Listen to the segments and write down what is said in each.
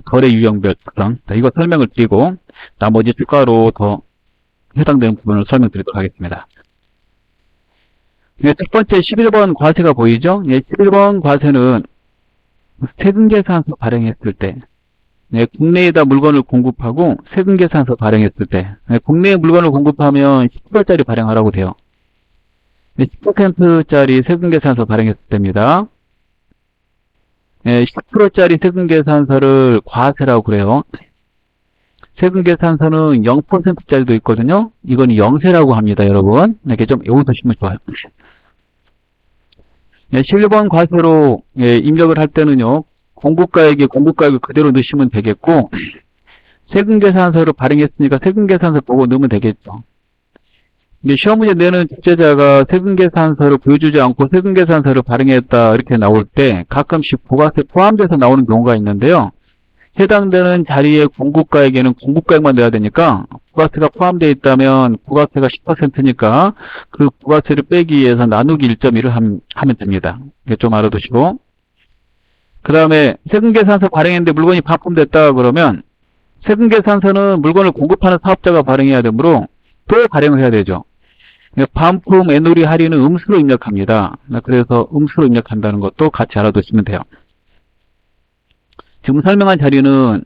거래 유형별 특성. 자, 이거 설명을 드리고 나머지 추가로 더 해당되는 부분을 설명드리도록 하겠습니다. 네, 첫 번째 11번 과세가 보이죠? 네, 11번 과세는 세금계산서 발행했을 때, 네, 국내에다 물건을 공급하고 세금계산서 발행했을 때, 네, 국내에 물건을 공급하면 10%짜리 발행하라고 돼요. 네, 10%짜리 세금계산서 발행했을 때입니다. 네, 10%짜리 세금계산서를 과세라고 그래요. 세금계산서는 0%짜리도 있거든요. 이건 영세라고 합니다, 여러분. 이렇게 좀 외우시면 좋아요. 네, 11번 과세로 입력을 할 때는요, 공급가액을 그대로 넣으시면 되겠고, 세금계산서를 발행했으니까 세금계산서 보고 넣으면 되겠죠. 이제 시험 문제 내는 출제자가 세금계산서를 보여주지 않고 세금계산서를 발행했다 이렇게 나올 때 가끔씩 부가세 포함돼서 나오는 경우가 있는데요. 해당되는 자리에 공급가액에는 공급가액만 넣어야 되니까 부가세가 포함되어 있다면 부가세가 10%니까 그 부가세를 빼기 위해서 나누기 1.1을 하면 됩니다. 이게 좀 알아두시고, 그 다음에 세금계산서 발행했는데 물건이 반품됐다 그러면 세금계산서는 물건을 공급하는 사업자가 발행해야 되므로 또 발행을 해야 되죠. 반품 애놀이 할인은 음수로 입력합니다. 그래서 음수로 입력한다는 것도 같이 알아두시면 돼요. 지금 설명한 자리는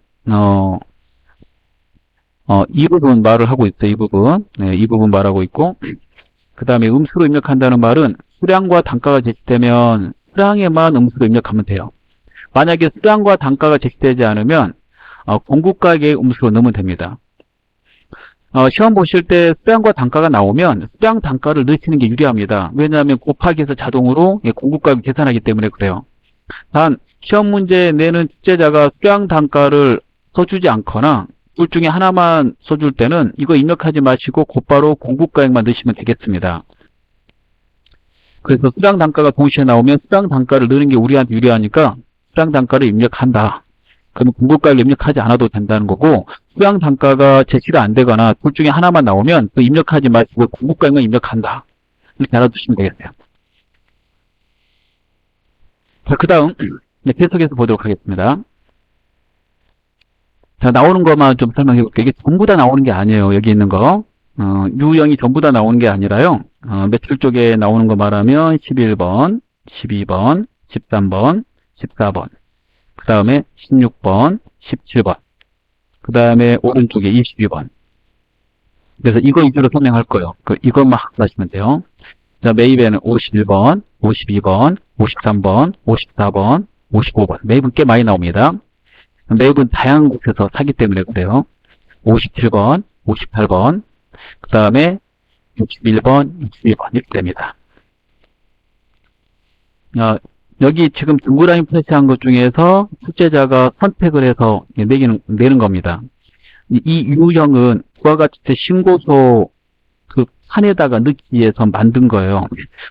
이 부분 말을 하고 있어요. 이 부분. 네, 이 부분 말하고 있고, 그 다음에 음수로 입력한다는 말은 수량과 단가가 제시되면 수량에만 음수로 입력하면 돼요. 만약에 수량과 단가가 제시되지 않으면 공급가액의 음수로 넣으면 됩니다. 시험 보실 때 수량과 단가가 나오면 수량 단가를 넣으시는 게 유리합니다. 왜냐하면 곱하기해서 자동으로 공급가액을 계산하기 때문에 그래요. 단 시험 문제 내는 출제자가 수량 단가를 써주지 않거나 둘 중에 하나만 써줄 때는 이거 입력하지 마시고 곧바로 공급가액만 넣으시면 되겠습니다. 그래서 수량 단가가 동시에 나오면 수량 단가를 넣는 게 우리한테 유리하니까 수량 단가를 입력한다. 그러면 공급가액을 입력하지 않아도 된다는 거고, 수량 단가가 제시가 안 되거나 둘 중에 하나만 나오면 그 입력하지 마시고 공급가액만 입력한다. 이렇게 알아두시면 되겠어요. 자, 그 다음 계속해서 보도록 하겠습니다. 자, 나오는 것만 좀 설명해 볼게요. 이게 전부 다 나오는 게 아니에요. 여기 있는 거. 유형이 전부 다 나오는 게 아니라요. 매출 쪽에 나오는 거 말하면 11번, 12번, 13번, 14번, 그 다음에 16번, 17번, 그 다음에 오른쪽에 22번. 그래서 이거 위주로 설명할 거예요. 이것만 하시면 돼요. 자, 매입에는 51번, 52번, 53번, 54번, 55번. 매입은 꽤 많이 나옵니다. 매입은 다양한 곳에서 사기 때문에 그래요. 57번, 58번, 그 다음에 61번, 61번 이렇게 됩니다. 여기 지금 동그라미 표시한 것 중에서 출제자가 선택을 해서 내는 겁니다. 이 유형은 부가가치세 신고서 그 칸에다가 넣기 위해서 만든 거예요.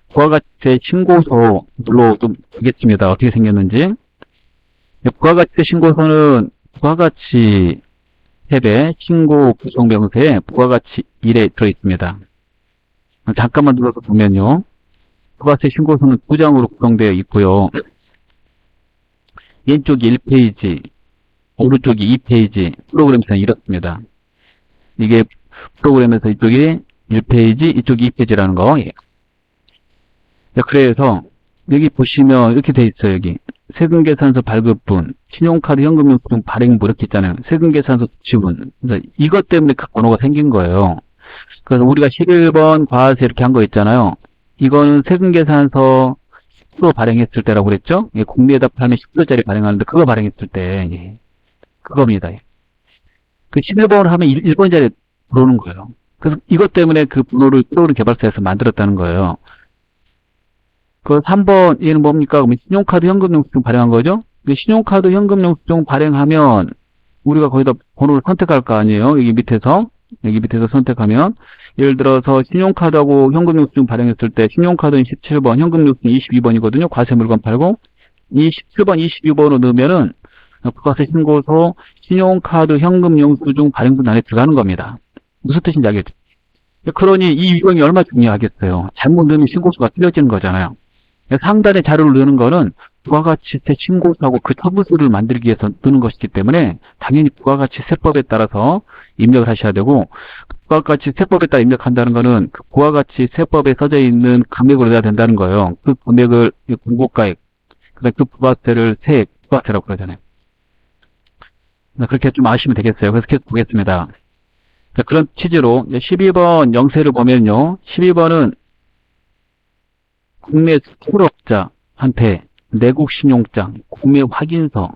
부가가치세 신고서 물로 좀 보겠습니다. 어떻게 생겼는지. 부가가치세 신고서는 부가가치 세배 신고 구성명세에 부가가치 1에 들어있습니다. 잠깐만 눌러서 보면요. 부가세 신고서는 2장으로 구성되어 있고요. 왼쪽이 1페이지, 오른쪽이 2페이지, 프로그램에서는 이렇습니다. 이게 프로그램에서 이쪽이 1페이지, 이쪽이 2페이지라는 거. 예. 그래서 여기 보시면 이렇게 돼 있어요. 여기 세금계산서 발급분, 신용카드 현금영수증 발행부 이렇게 있잖아요. 세금계산서 수취분. 이것 때문에 그 번호가 생긴 거예요. 그래서 우리가 11번 과세 이렇게 한 거 있잖아요. 이거는 세금계산서 10% 발행했을 때라고 그랬죠? 예, 국내에다 팔면 10%짜리 발행하는데 그거 발행했을 때 예, 그겁니다. 그 11번을 하면 1번 자리에 들어오는 거예요. 그래서 이것 때문에 그 번호를 프로그램 개발사에서 만들었다는 거예요. 그 3번 얘는 뭡니까? 그러면 신용카드 현금영수증 발행한 거죠? 신용카드 현금영수증 발행하면 우리가 거기다 번호를 선택할 거 아니에요? 여기 밑에서 선택하면 예를 들어서 신용카드하고 현금영수증 발행했을 때 신용카드는 17번, 현금영수증 22번이거든요. 과세 물건 팔고 이 17번, 22번으로 넣으면은 부가세 신고서 신용카드 현금영수증 발행분 안에 들어가는 겁니다. 무슨 뜻인지 알겠죠? 그러니 이 유형이 얼마나 중요하겠어요. 잘못 넣으면 신고서가 틀려지는 거잖아요. 상단에 자료를 넣는 거는 부가가치세 신고서하고 그 첨부서를 만들기 위해서 넣는 것이기 때문에 당연히 부가가치세법에 따라서 입력을 하셔야 되고, 부가가치세법에 따라 입력한다는 거는 그 부가가치세법에 써져 있는 금액으로 내야 된다는 거예요. 그 금액을 공고가액, 그다음 그 부가세를 세액, 부가세라고 그러잖아요. 그렇게 좀 아시면 되겠어요. 그래서 계속 보겠습니다. 자, 그런 취지로 12번 영세를 보면요. 12번은 국내 수출업자한테 내국신용장, 구매 확인서,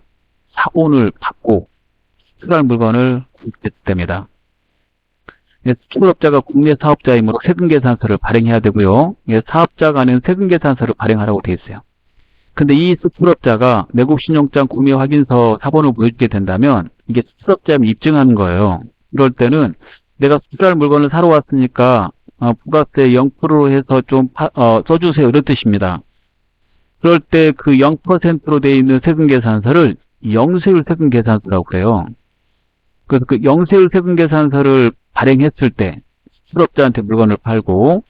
사본을 받고 수출할 물건을 구입했답니다. 수출업자가 국내 사업자이므로 세금계산서를 발행해야 되고요. 사업자 간에는 세금계산서를 발행하라고 되어 있어요. 근데 이 수출업자가 내국신용장, 구매 확인서, 사본을 보여주게 된다면 이게 수출업자임을 입증하는 거예요. 이럴 때는 내가 수출할 물건을 사러 왔으니까 부가세 0%로 해서 좀 써주세요, 이런 뜻입니다. 그럴 때 그 0%로 되어 있는 세금계산서를 영세율 세금계산서라고 그래요. 그래서 그 영세율 세금계산서를 발행했을 때 수출업자한테 물건을 팔고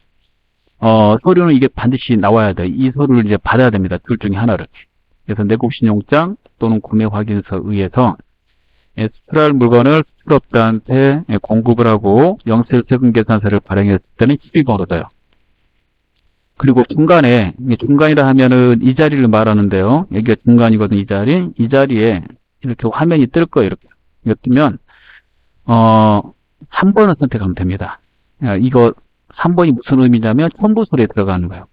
서류는 이게 반드시 나와야 돼. 이 서류를 이제 받아야 됩니다. 둘 중에 하나를. 그래서 내국신용장 또는 구매확인서에 의해서 수출할 물건을 수출업자한테 공급을 하고 영세율 세금계산서를 발행했을 때는 12번으로 돼요. 그리고 중간이라 하면은 이 자리를 말하는데요. 여기가 중간이거든요, 이 자리. 이 자리에 이렇게 화면이 뜰 거예요, 이렇게. 이거 뜨면, 3번을 선택하면 됩니다. 이거 3번이 무슨 의미냐면 첨부서류에 들어가는 거예요.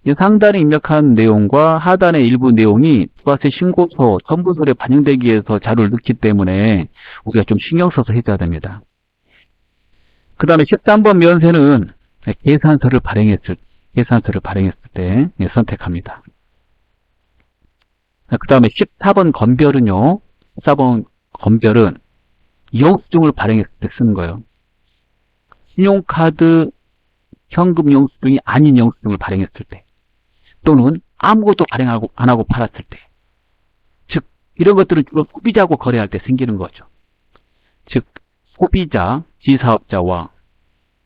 이 상단에 입력한 내용과 하단의 일부 내용이 부가세 신고서, 첨부서류에 반영되기 위해서 자료를 넣기 때문에 우리가 좀 신경 써서 해줘야 됩니다. 그 다음에 13번 면세는 계산서를 발행했을 때 선택합니다. 그 다음에 14번 건별은요. 14번 건별은 영수증을 발행했을 때 쓰는 거예요. 신용카드, 현금 영수증이 아닌 영수증을 발행했을 때, 또는 아무것도 발행 안 하고 팔았을 때, 즉 이런 것들은 주로 소비자하고 거래할 때 생기는 거죠. 즉 소비자, 지사업자와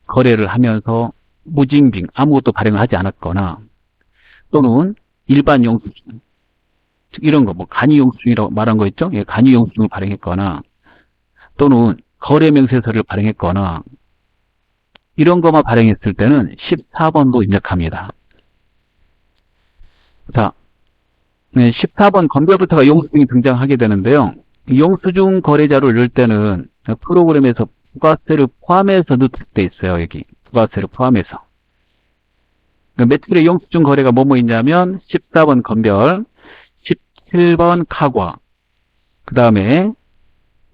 거래를 하면서 무징빙, 아무것도 발행을 하지 않았거나, 또는 일반 영수증, 즉 이런 거, 간이 영수증이라고 말한 거 있죠? 예, 간이 영수증을 발행했거나, 또는 거래 명세서를 발행했거나, 이런 것만 발행했을 때는 14번도 입력합니다. 자, 14번 건별부터가 영수증이 등장하게 되는데요. 영수증 거래자를 넣을 때는 프로그램에서 부가세를 포함해서 넣을 때 있어요. 여기 부가세를 포함해서. 매출의 영수증 거래가 뭐뭐 있냐면 14번 건별, 17번 카과, 그 다음에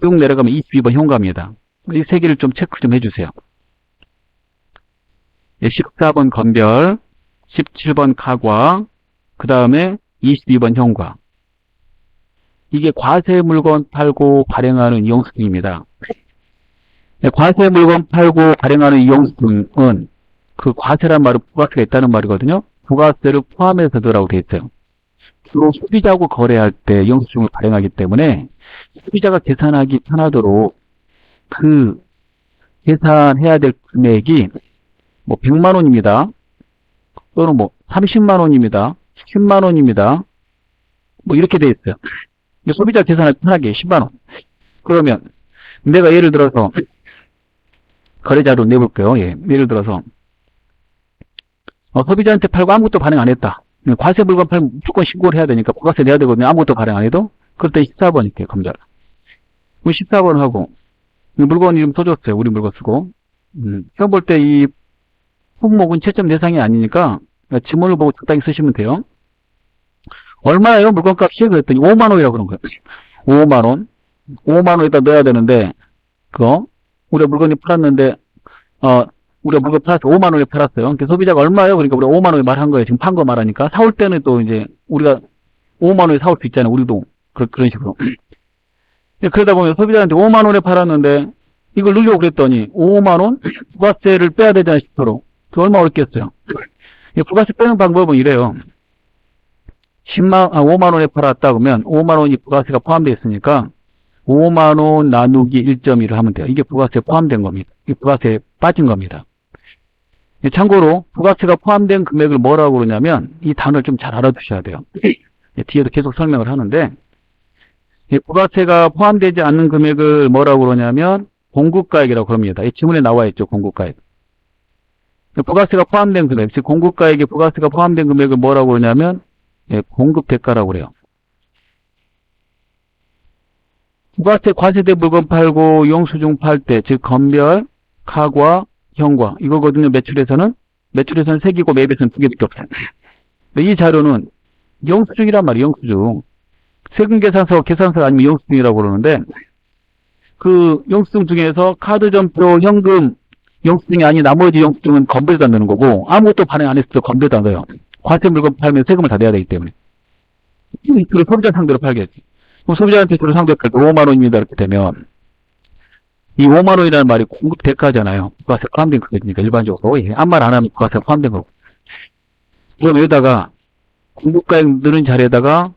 쭉 내려가면 22번 현가입니다. 이 세 개를 좀 체크 좀 해주세요. 14번 건별, 17번 카과, 그 다음에 22번 현과. 이게 과세 물건 팔고 발행하는 영수증입니다. 과세 물건 팔고 발행하는 이 영수증은 그 과세란 말은 부가세가 있다는 말이거든요. 부가세를 포함해서 넣으라고 되어 있어요. 주로 소비자하고 거래할 때 영수증을 발행하기 때문에 소비자가 계산하기 편하도록 그 계산해야 될 금액이 100만 원입니다. 또는 30만 원입니다. 10만 원입니다. 이렇게 되어 있어요. 소비자 계산하기 편하게 10만 원. 그러면 내가 예를 들어서 거래자로 내볼게요. 예. 예를 들어서 소비자한테 팔고 아무것도 발행 안 했다. 과세 물건 팔면 무조건 신고를 해야 되니까 부가세 내야 되거든요. 아무것도 발행 안 해도. 그럴 때 14번 이렇게 검열. 14번 하고 물건 이름 써줬어요. 우리 물건 쓰고. 시험 볼 때 이 품목은 채점 대상이 아니니까 지문을 보고 적당히 쓰시면 돼요. 얼마예요? 물건값이? 그랬더니 5만 원이라고 그런 거예요. 5만 원. 5만 원에다 넣어야 되는데 우리가 물건이 팔았는데 우리가 물건 팔았어. 5만 원에 팔았어요. 그러니까 소비자가 얼마예요? 그러니까 우리가 5만 원에 말한 거예요. 지금 판 거 말하니까. 사올 때는 또 이제 우리가 5만 원에 사올 수 있잖아요. 우리도. 그런 식으로. 그러다 보면 소비자한테 5만 원에 팔았는데 이걸 넣으려고 그랬더니 5만 원? 부가세를 빼야 되잖아요. 10%. 그 얼마 어렵겠어요. 부가세 빼는 방법은 이래요. 5만 원에 팔았다 그러면 5만 원이 부가세가 포함되어 있으니까 5만 원 나누기 1.1을 하면 돼요. 이게 부가세에 포함된 겁니다. 이게 부가세에 빠진 겁니다. 참고로 부가세가 포함된 금액을 뭐라고 그러냐면 이 단어를 좀 잘 알아두셔야 돼요. 뒤에도 계속 설명을 하는데, 이 부가세가 포함되지 않는 금액을 뭐라고 그러냐면 공급가액이라고 그럽니다. 이 지문에 나와 있죠, 공급가액. 부가세가 포함된 금액, 즉 공급가액에 부가세가 포함된 금액을 뭐라고 그러냐면 공급대가라고 그래요. 부가세 과세대 물건 팔고 영수증 팔 때, 즉 건별, 카과, 현과 이거거든요. 매출에서는 세 개고 매입에서는 두 개밖에 없어요. 이 자료는 영수증이란 말이에요. 영수증. 세금계산서, 계산서 아니면 영수증이라고 그러는데, 그 영수증 중에서 카드 전표, 현금 영수증이 아닌 나머지 영수증은 건배도 안 되는 거고, 아무것도 발행 안 했을 때 건배도 안 돼요. 과세 물건 팔면 세금을 다 내야 되기 때문에. 주로 소비자 상대로 팔겠지. 그럼 소비자한테 주로 상대로 팔 때 5만 원입니다. 이렇게 되면, 이 5만 원이라는 말이 공급 대가잖아요. 부가세 포함된 거니까 일반적으로. 아무 말 안 하면 부가세 포함된 거고. 그럼 여기다가 공급가액 넣는 자리에다가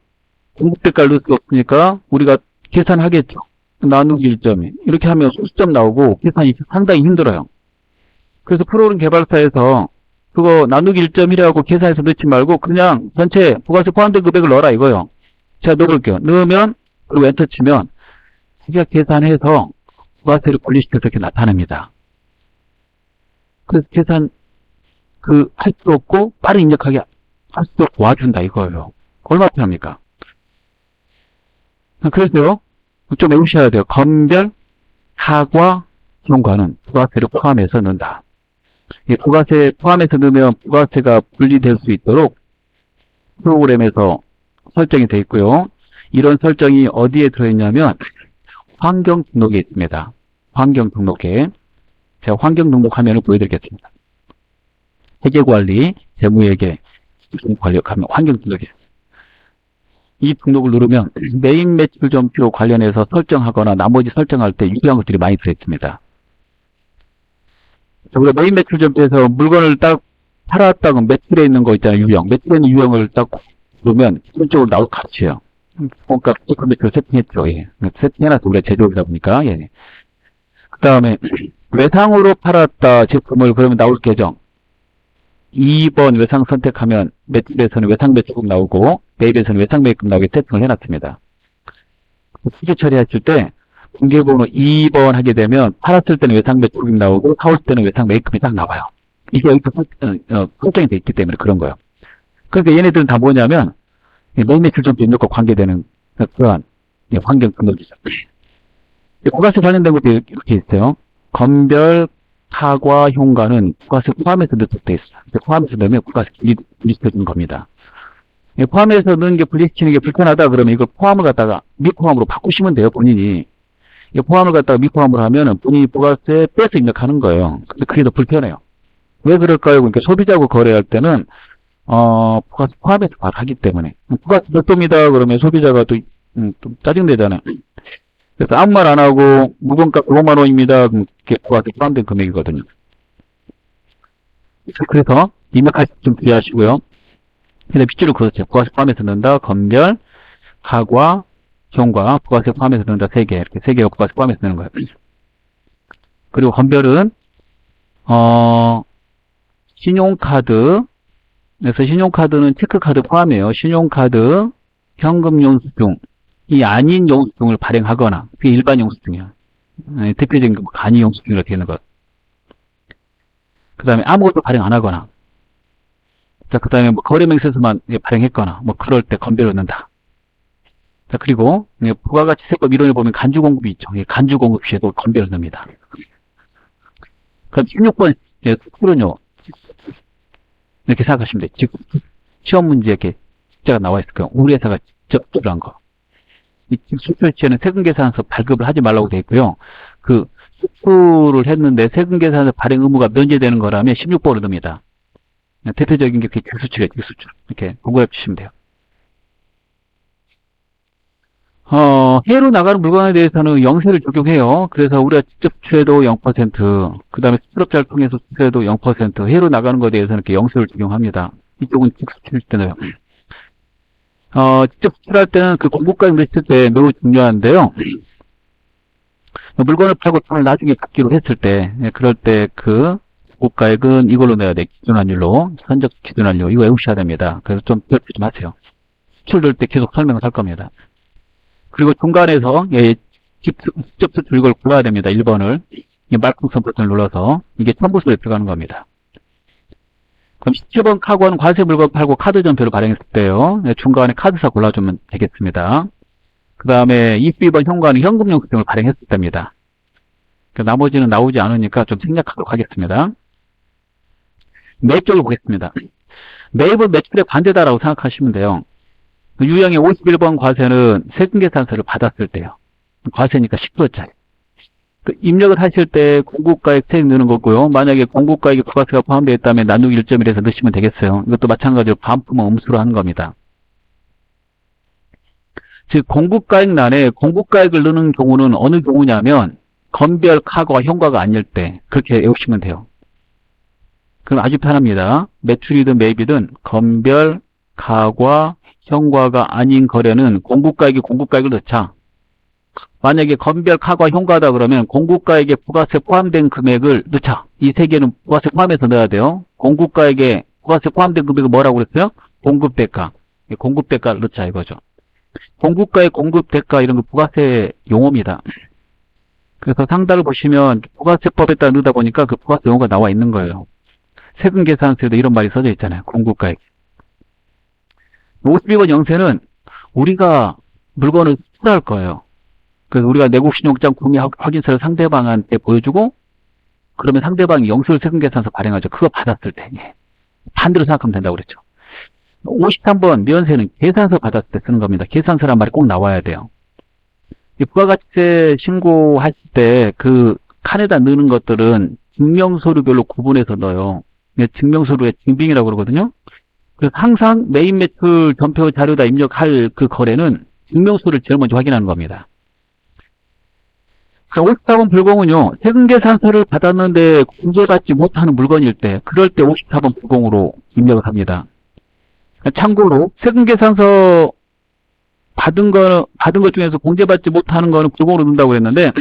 공급대가를 넣을 수 없으니까 우리가 계산하겠죠. 나누기 1점이. 이렇게 하면 소수점 나오고 계산이 상당히 힘들어요. 그래서 프로그램 개발사에서 그거 나누기 1점이라고 계산해서 넣지 말고 그냥 전체 부가세 포함된 금액을 넣어라 이거요. 제가 넣어볼게요. 넣으면 그리고 엔터 치면 자기가 계산해서 부가세를 분리시켜서 이렇게 나타냅니다. 그래서 계산 할 수 없고 빠르게 입력하게 할 수 없고 도와준다 이거예요. 얼마 필요합니까? 그래서 좀 외우셔야 돼요. 건별, 하과, 현과는 부가세를 포함해서 넣는다. 이 부가세 포함해서 넣으면 부가세가 분리될 수 있도록 프로그램에서 설정이 되어 있고요. 이런 설정이 어디에 들어있냐면 환경 등록에 있습니다. 환경 등록에 제가 환경 등록 화면을 보여드리겠습니다. 회계관리, 재무회계, 관리 하면 환경 등록이 있습니다. 이 등록을 누르면 메인 매출 전표 관련해서 설정하거나 나머지 설정할 때 유리한 것들이 많이 들어있습니다. 우리가 메인 매출 전표에서 물건을 딱 팔았다고 매출에 있는 거 있잖아요. 유형. 매출에 있는 유형을 딱 누르면 기본적으로 나올 값이에요. 그러니까 매출 세팅했죠. 예. 세팅해놔서 우리가 제조업이다 보니까. 예. 그 다음에 외상으로 팔았다 제품을 그러면 나올 계정. 2번 외상 선택하면 매출에서는 외상 매출금 나오고 매입에서는 외상 매입금 나오게 세팅을 해놨습니다. 수주 처리했을 때 공개번호 2번 하게 되면 팔았을 때는 외상 매출금 나오고 사올 때는 외상 매입금이 딱 나와요. 이게 여기서 설정이 돼 있기 때문에 그런 거예요. 그러니까 얘네들은 다 뭐냐면 메인 매출 전표 입력과 관계되는 그러한 환경 등록이죠. 부가세 관련된 것도 이렇게 있어요. 건별, 하과, 현과는 부가세 포함해서 넣도록 되어 있어요. 포함해서 넣으면 부가세 분리시켜주는 겁니다. 포함해서 넣는 게 분리시키는 게 불편하다 그러면 이걸 포함을 갖다가 미포함으로 바꾸시면 돼요, 본인이. 포함을 갖다가 미포함으로 하면은 본인이 부가세 빼서 입력하는 거예요. 근데 그게 더 불편해요. 왜 그럴까요? 그러니까 소비자하고 거래할 때는, 부가세 포함해서 바로 하기 때문에. 부가세 별도입니다. 그러면 소비자가 또 짜증내잖아요. 그래서 아무 말 안 하고 물건값 5만 원입니다. 그럼 그게 부가세 포함된 금액이거든요. 그래서 입력할 때 좀 주의하시고요. 근데 빗줄을 그었죠. 부가세 포함해서 넣는다. 건별, 하과, 현과, 부가세 포함해서 넣는다. 3개. 이렇게 3개가 부가세 포함해서 넣는 거예요. 그리고 건별은, 신용카드. 그래서 신용카드는 체크카드 포함이에요. 신용카드, 현금 영수증이 아닌 영수증을 발행하거나, 그게 일반 영수증이야. 대표적인 거, 간이 영수증이라고 되는 것. 그 다음에 아무것도 발행 안 하거나, 자, 그 다음에 뭐 거래명세서만 발행했거나, 뭐 그럴 때 건배를 넣는다. 자, 그리고 부가가치세법 이론에 보면 간주공급이 있죠. 간주공급 시에도 건배를 넣습니다. 그럼 16번 수출은요, 이렇게 생각하시면 돼요. 즉, 시험 문제에 이렇게 숫자가 나와 있을 거예요. 우리 회사가 직접 수출한 거. 이 수출 시에는 세금계산서 발급을 하지 말라고 되어 있고요. 그 수출을 했는데 세금계산서 발행 의무가 면제되는 거라면 16번을 넣습니다. 대표적인 게 직수출이에요, 직수출. 이렇게 공부해 주시면 돼요. 해외로 나가는 물건에 대해서는 영세를 적용해요. 그래서 우리가 직접 수출해도 0%, 그 다음에 수출업자를 통해서 수출해도 0%, 해외로 나가는 것에 대해서는 이렇게 영세를 적용합니다. 이쪽은 직수출일 때는. 직접 수출할 때는 그 공급가액 넣을 때 매우 중요한데요. 물건을 팔고 돈을 나중에 받기로 했을 때, 그럴 때 그 공급가액은 이걸로 내야 돼. 기준환율로. 선적 기준환율. 이거 외우셔야 됩니다. 그래서 좀 기억 좀 하세요. 수출될 때 계속 설명을 할 겁니다. 그리고 중간에서 직접 수출 이걸 골라야 됩니다. 1번을. 말풍선 버튼을 눌러서 이게 첨부소에 들어가는 겁니다. 그럼 17번 카고는 과세 물건 팔고 카드 전표를 발행했을 때요. 중간에 카드사 골라주면 되겠습니다. 그 다음에 22번 현관은 현금 영수증을 발행했을 때입니다. 나머지는 나오지 않으니까 좀 생략하도록 하겠습니다. 매입적을 보겠습니다. 매입은 매출의 반대다라고 생각하시면 돼요. 유형의 51번 과세는 세금계산서를 받았을 때요. 과세니까 10%짜리. 입력을 하실 때 공급가액 세액 넣는 거고요. 만약에 공급가액에 부가세가 포함되어 있다면 나누기 1.1에서 넣으시면 되겠어요. 이것도 마찬가지로 반품은 음수로 하는 겁니다. 즉 공급가액란에 공급가액을 넣는 경우는 어느 경우냐면 건별, 카고와 현과가 아닐 때 그렇게 외우시면 돼요. 그럼 아주 편합니다. 매출이든 매입이든 건별, 카고와 현과가 아닌 거래는 공급가액이 공급가액을 넣자. 만약에 건별, 카고와 현과다 그러면 공급가액에 부가세 포함된 금액을 넣자. 이 세 개는 부가세 포함해서 넣어야 돼요. 공급가액에 부가세 포함된 금액을 뭐라고 그랬어요? 공급대가. 공급대가를 넣자 이거죠. 공급가액, 공급대가 이런 거 부가세 용어입니다. 그래서 상단을 보시면 부가세법에 따라 넣다 보니까 그 부가세 용어가 나와 있는 거예요. 세금계산서에도 이런 말이 써져 있잖아요. 공급가액. 52번 영세는 우리가 물건을 수출할 거예요. 그래서 우리가 내국신용장 구매 확인서를 상대방한테 보여주고 그러면 상대방이 영수를 세금계산서 발행하죠. 그거 받았을 때. 예. 반대로 생각하면 된다고 그랬죠. 53번 면세는 계산서 받았을 때 쓰는 겁니다. 계산서란 말이 꼭 나와야 돼요. 부가가치세 신고하실 때 그 칸에다 넣는 것들은 증명서류별로 구분해서 넣어요. 증명서류에 증빙이라고 그러거든요. 그래서 항상 매입 매출 전표 자료에다 입력할 그 거래는 증명서류를 제일 먼저 확인하는 겁니다. 54번 불공은요, 세금계산서를 받았는데 공제받지 못하는 물건일 때, 그럴 때 54번 불공으로 입력을 합니다. 참고로, 세금계산서 받은 것 중에서 공제받지 못하는 거는 불공으로 넣는다고 그랬는데,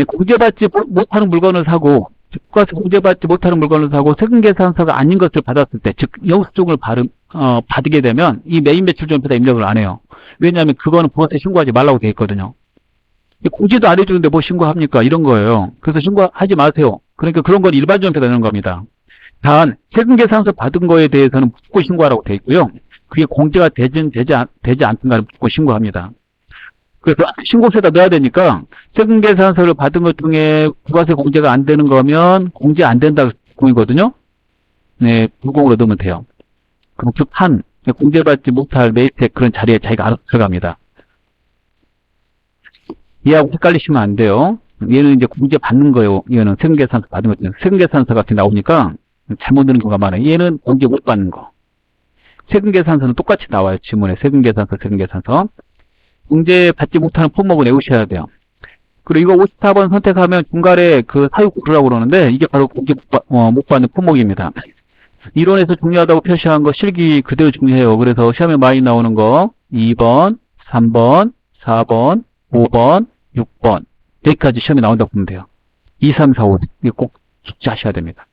공제받지 못하는 물건을 사고, 국가세 공제받지 못하는 물건을 사고, 세금계산서가 아닌 것을 받았을 때, 즉, 영수증을 받게 되면, 이 매입 매출 전표에다 입력을 안 해요. 왜냐하면 그거는 부가세 신고하지 말라고 되어 있거든요. 공지도 안 해주는데 뭐 신고합니까? 이런 거예요. 그래서 신고하지 마세요. 그러니까 그런 건 일반 전표에다 넣는 겁니다. 단, 세금계산서 받은 거에 대해서는 무조건 신고하라고 되어 있고요. 그게 공제가 되지 않든 간에 무조건 신고합니다. 그래서 신고서에다 넣어야 되니까 세금계산서를 받은 것 중에 부가세 공제가 안 되는 거면 공제 안 된다고 보이거든요. 네, 불공으로 넣으면 돼요. 그럼 즉 공제받지 못할 매입액 그런 자리에 자기가 알아서 들어갑니다. 얘하고 헷갈리시면 안 돼요. 얘는 이제 공제 받는 거예요. 얘는 세금계산서 받은 것 중에 세금계산서 같은 게 나오니까 잘못 넣는 경우가 많아요. 얘는 공제 못 받는 거. 세금계산서는 똑같이 나와요. 지문에 세금계산서, 세금계산서. 공제 받지 못하는 품목을 외우셔야 돼요. 그리고 이거 54번 선택하면 중간에 그 사유 고르라고 그러는데 이게 바로 공제 못 받는 품목입니다. 이론에서 중요하다고 표시한 거 실기 그대로 중요해요. 그래서 시험에 많이 나오는 거 2번, 3번, 4번, 5번, 6번 여기까지 시험에 나온다고 보면 돼요. 2, 3, 4, 5 이거 꼭 숙지하셔야 됩니다.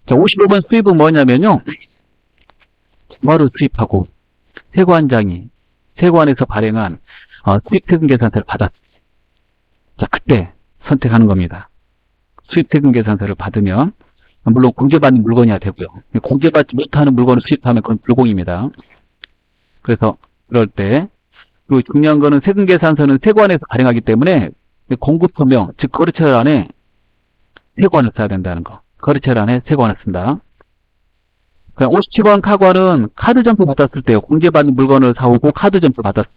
자, 55번 수입은 뭐냐면요. 정화를 수입하고 세관장이 세관에서 발행한 수입세금계산서를 받았어요. 자, 그때 선택하는 겁니다. 수입세금계산서를 받으면 물론 공제받는 물건이야 되고요. 공제받지 못하는 물건을 수입하면 그건 불공입니다. 그래서 그럴 때 그리고 중요한 거는 세금계산서는 세관에서 발행하기 때문에 공급서명, 즉 거래처란에 세관을 써야 된다는 거. 거래처란에 세관을 쓴다. 57번 카관은 카드 점표 받았을 때요. 공제받는 물건을 사오고 카드 점표 받았을 때.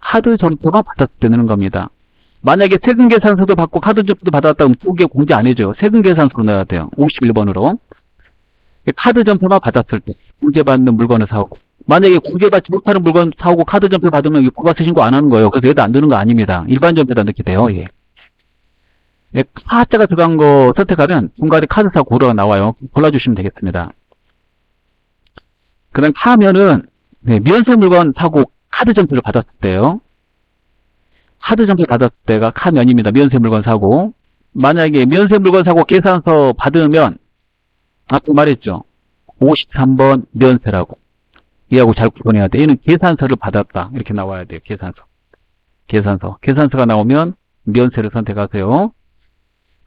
카드 점표만 받았을 때 넣는 겁니다. 만약에 세금계산서도 받고 카드 점표도 받았다면 두 개 공제 안 해줘요. 세금계산서로 넣어야 돼요. 51번으로. 카드 점표만 받았을 때 공제받는 물건을 사오고 만약에 공제받지 못하는 물건 사오고 카드 점표 받으면 부가세 신고 안 하는 거예요. 그래서 얘도 안 넣는 거 아닙니다. 일반 점표에다 넣게 돼요. 예. 카자가 들어간 거 선택하면 중간에 카드사 고르가 나와요. 골라주시면 되겠습니다. 그 다음 카면은 면세 물건 사고 카드 점표를 받았을 때요. 카드 점표 받았을 때가 카면입니다. 면세 물건 사고 만약에 면세 물건 사고 계산서 받으면 아까 말했죠. 53번 면세라고. 얘하고 잘 구분해야 돼. 얘는 계산서를 받았다. 이렇게 나와야 돼요. 계산서가 나오면 면세를 선택하세요.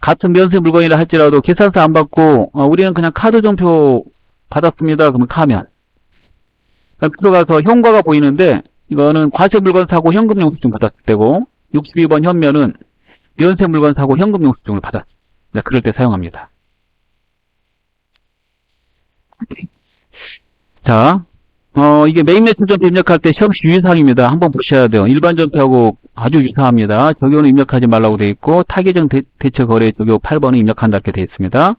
같은 면세 물건이라 할지라도 계산서 안 받고 우리는 그냥 카드 전표 받았습니다. 그러면 가면 들어가서 현과가 보이는데 이거는 과세 물건 사고 현금 영수증 받았을 때고 62번 현면은 면세 물건 사고 현금 영수증을 받았습니다. 그럴 때 사용합니다. 자, 이게 메인 매출 전표 입력할 때 시험시 유의사항입니다. 한번 보셔야 돼요. 일반 전표하고 아주 유사합니다. 적용은 입력하지 말라고 되어 있고 타계정 대체 거래 적용 8번은 입력한다 이렇게 되어 있습니다.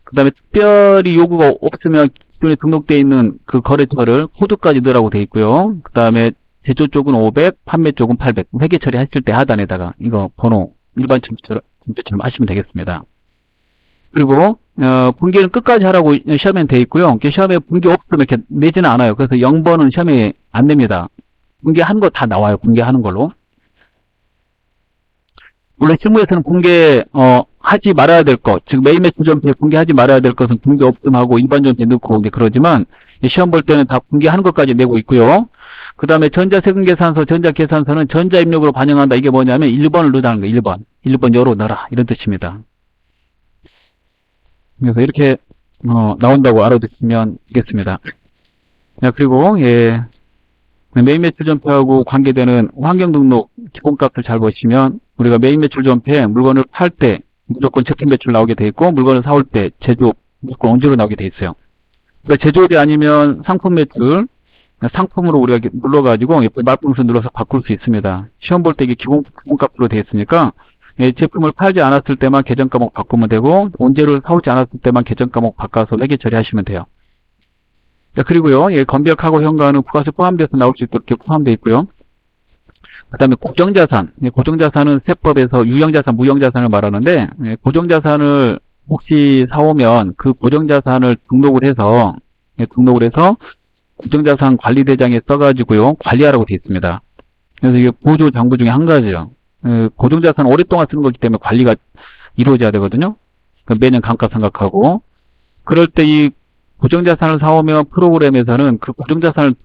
그 다음에 특별히 요구가 없으면 기존에 등록되어 있는 그 거래처를 코드까지 넣으라고 되어 있고요. 그 다음에 제조 쪽은 500, 판매 쪽은 800. 회계 처리하실 때 하단에다가 이거 번호 일반 전표처럼 하시면 되겠습니다. 그리고 분기는 끝까지 하라고 시험에 되어 있고요. 시험에 분기 없으면 이렇게 내지는 않아요. 그래서 0번은 시험에 안 냅니다. 분기한 거 다 나와요. 분기하는 걸로. 물론 실무에서는 분기 하지 말아야 될 것, 즉 메인 매출 전표에 분기하지 말아야 될 것은 분기 없음하고 일반 전표에 넣고 그러지만 시험 볼 때는 다 분기하는 것까지 내고 있고요. 그 다음에 전자세금계산서, 전자계산서는 전자입력으로 반영한다. 이게 뭐냐면 1번을 넣으라는 거예요. 1번 여로 넣어라 이런 뜻입니다. 그래서 이렇게 나온다고 알아두시면 되겠습니다. 자, 그리고 메인 매출 전표하고 관계되는 환경 등록 기본값을 잘 보시면 우리가 메인 매출 전표에 물건을 팔 때 무조건 제품 매출 나오게 돼 있고 물건을 사올 때 제조업 무조건 언제로 나오게 돼 있어요. 그러니까 제조업이 아니면 상품 매출, 상품으로 우리가 눌러가지고 말풍선 눌러서 바꿀 수 있습니다. 시험 볼 때 이게 기본값으로 돼 있으니까 제품을 팔지 않았을 때만 계정 과목 바꾸면 되고 원재료를 사오지 않았을 때만 계정 과목 바꿔서 회계 처리하시면 돼요. 자, 그리고요, 건별하고 현가는 부가세 포함돼서 나올 수 있도록 이렇게 포함되어 있고요. 그 다음에 고정자산. 고정자산은 세법에서 유형자산, 무형자산을 말하는데, 고정자산을 혹시 사오면 그 고정자산을 등록을 해서 고정자산 관리대장에 써가지고요, 관리하라고 되어 있습니다. 그래서 이게 보조 장부 중에 한 가지예요. 고정자산 오랫동안 쓰는 거기 때문에 관리가 이루어져야 되거든요. 매년 감가상각하고. 그럴 때 이 고정자산을 사오면 프로그램에서는 그 고정자산을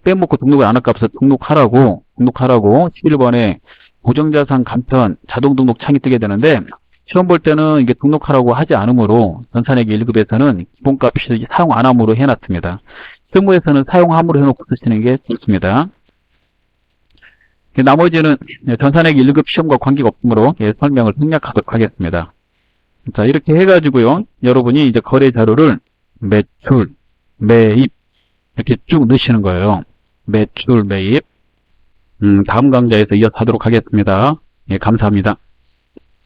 빼먹고 등록을 안 할까 해서 등록하라고 11번에 고정자산 간편 자동 등록 창이 뜨게 되는데 시험 볼 때는 이게 등록하라고 하지 않으므로 전산회계 1급에서는 기본값이 사용 안 함으로 해놨습니다. 실무에서는 사용함으로 해놓고 쓰시는 게 좋습니다. 나머지는 전산회계 1급 시험과 관계가 없으므로 설명을 생략하도록 하겠습니다. 자, 이렇게 해가지고요, 여러분이 이제 거래 자료를 매출, 매입 이렇게 쭉 넣으시는 거예요. 매출, 매입. 다음 강좌에서 이어서 하도록 하겠습니다. 감사합니다.